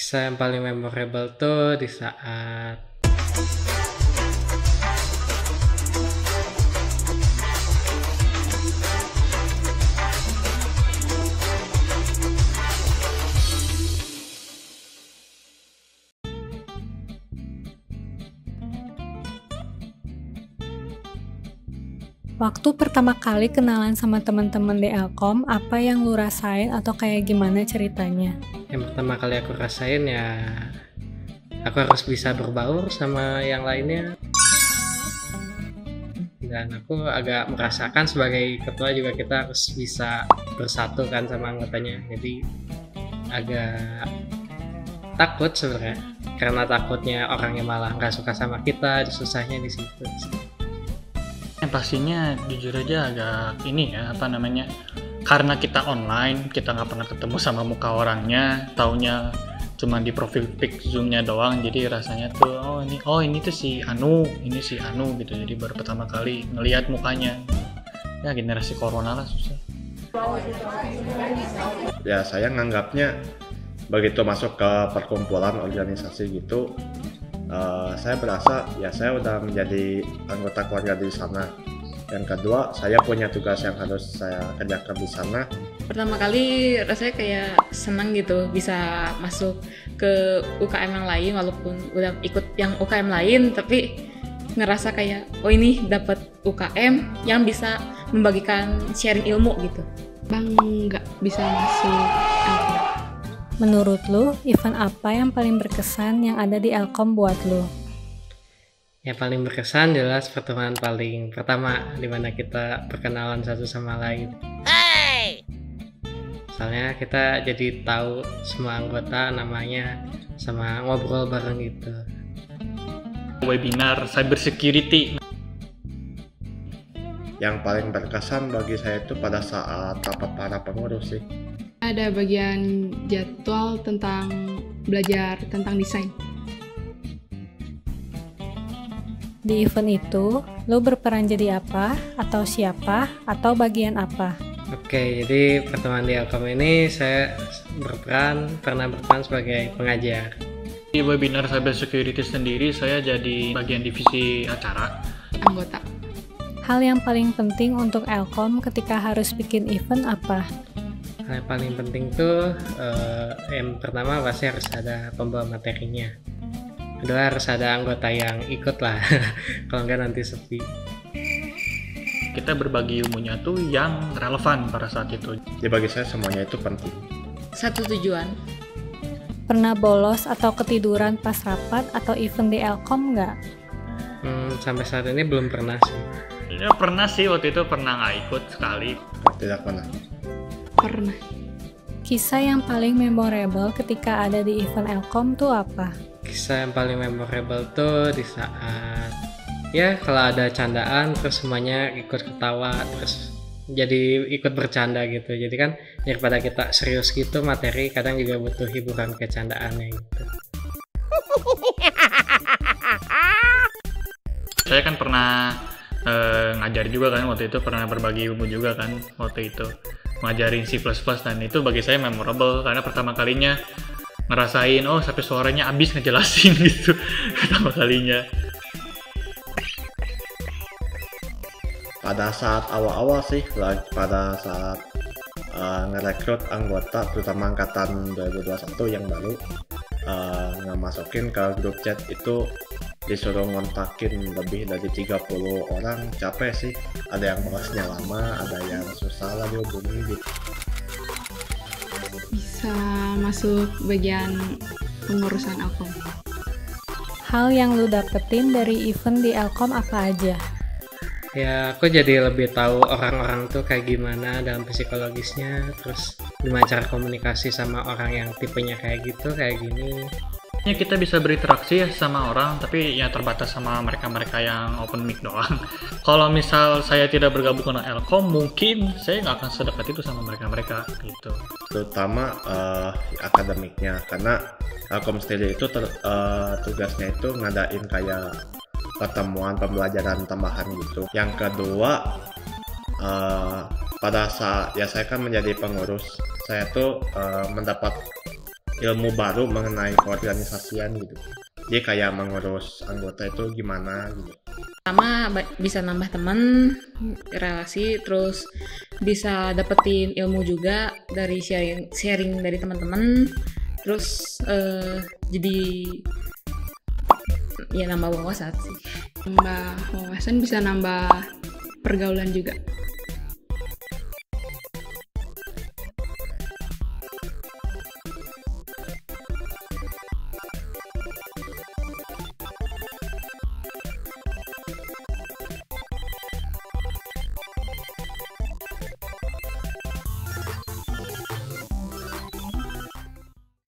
Kisah yang paling memorable tuh di saat Waktu pertama kali kenalan sama teman-teman di Elkom, apa yang lu rasain atau kayak gimana ceritanya? yang pertama kali aku rasain ya, aku harus bisa berbaur sama yang lainnya. Dan aku agak merasakan sebagai ketua juga kita harus bisa bersatu kan sama anggotanya. Jadi agak takut sebenarnya, karena takutnya orangnya malah nggak suka sama kita, susahnya di situ. Yang pastinya jujur aja agak karena kita online, kita nggak pernah ketemu sama muka orangnya, taunya cuma di profil pic zoomnya doang, jadi rasanya tuh ini tuh si Anu gitu, jadi baru pertama kali ngelihat mukanya. Ya generasi corona lah, susah. Ya saya nganggapnya begitu masuk ke perkumpulan organisasi gitu, saya berasa ya saya udah menjadi anggota keluarga di sana. Yang kedua, saya punya tugas yang harus saya kerjakan di sana. Pertama kali rasanya kayak senang gitu bisa masuk ke UKM yang lain, walaupun udah ikut yang UKM lain, tapi ngerasa kayak ini dapat UKM yang bisa membagikan sharing ilmu gitu. Bangga bisa masuk Elkom. Menurut lu, event apa yang paling berkesan yang ada di Elkom buat lu? Yang paling berkesan jelas pertemuan paling pertama, dimana kita perkenalan satu sama lain. Soalnya kita jadi tahu semua anggota namanya, sama ngobrol bareng gitu. Webinar cyber security. Yang paling berkesan bagi saya itu pada saat rapat para pengurus sih. Ada bagian jadwal tentang belajar tentang desain. Di event itu, lu berperan jadi apa, atau siapa, atau bagian apa? Oke, jadi pertemuan di Elkom ini saya pernah berperan sebagai pengajar. Di webinar cyber security sendiri saya jadi bagian divisi acara. Anggota. Hal yang paling penting untuk Elkom ketika harus bikin event apa? Hal yang paling penting tuh yang pertama pasti harus ada pembawa materinya. Kedua harus ada anggota yang ikut lah, kalau enggak nanti sepi. Kita berbagi ilmunya tuh yang relevan pada saat itu. Jadi bagi saya semuanya itu penting. Satu tujuan. Pernah bolos atau ketiduran pas rapat atau event di Elkom nggak? Sampai saat ini belum pernah sih. Ya pernah sih, waktu itu pernah nggak ikut sekali. Tidak pernah. Pernah. Kisah yang paling memorable ketika ada di event Elkom tuh apa? Kisah yang paling memorable tuh di saat ya kalau ada candaan terus semuanya ikut ketawa, terus jadi ikut bercanda gitu. Jadi kan daripada kita serius gitu materi, kadang juga butuh hiburan kecandaannya gitu. Saya kan pernah ngajar juga kan, waktu itu pernah berbagi ilmu juga kan waktu itu, ngajarin C++, dan itu bagi saya memorable karena pertama kalinya ngerasain sampai suaranya habis ngejelasin gitu pertama kalinya. Pada saat awal-awal sih, pada saat ngerekrut anggota terutama angkatan 2021 yang baru, ngemasukin ke grup chat itu disuruh ngontakin lebih dari 30 orang, capek sih. Ada yang balasnya lama, ada yang susah lah dihubungi gitu. Bisa masuk bagian pengurusan Elkom. Hal yang lu dapetin dari event di Elkom apa aja? Ya aku jadi lebih tahu orang-orang tuh kayak gimana dalam psikologisnya, terus gimana cara komunikasi sama orang yang tipenya kayak gitu, kayak gini. Ya kita bisa berinteraksi ya sama orang, tapi ya terbatas sama mereka-mereka yang open mic doang. Kalau misal saya tidak bergabung dengan Elkom, mungkin saya nggak akan sedekat itu sama mereka-mereka gitu. Terutama akademiknya, karena Elkom sendiri itu tugasnya itu ngadain kayak pertemuan pembelajaran tambahan gitu. Yang kedua, pada saat ya saya kan menjadi pengurus, saya tuh mendapat ilmu baru mengenai keorganisasian gitu. Dia kayak mengurus anggota itu gimana gitu. Pertama bisa nambah teman, relasi, terus bisa dapetin ilmu juga dari sharing dari teman-teman, terus jadi ya nambah wawasan sih. Nambah wawasan, bisa nambah pergaulan juga.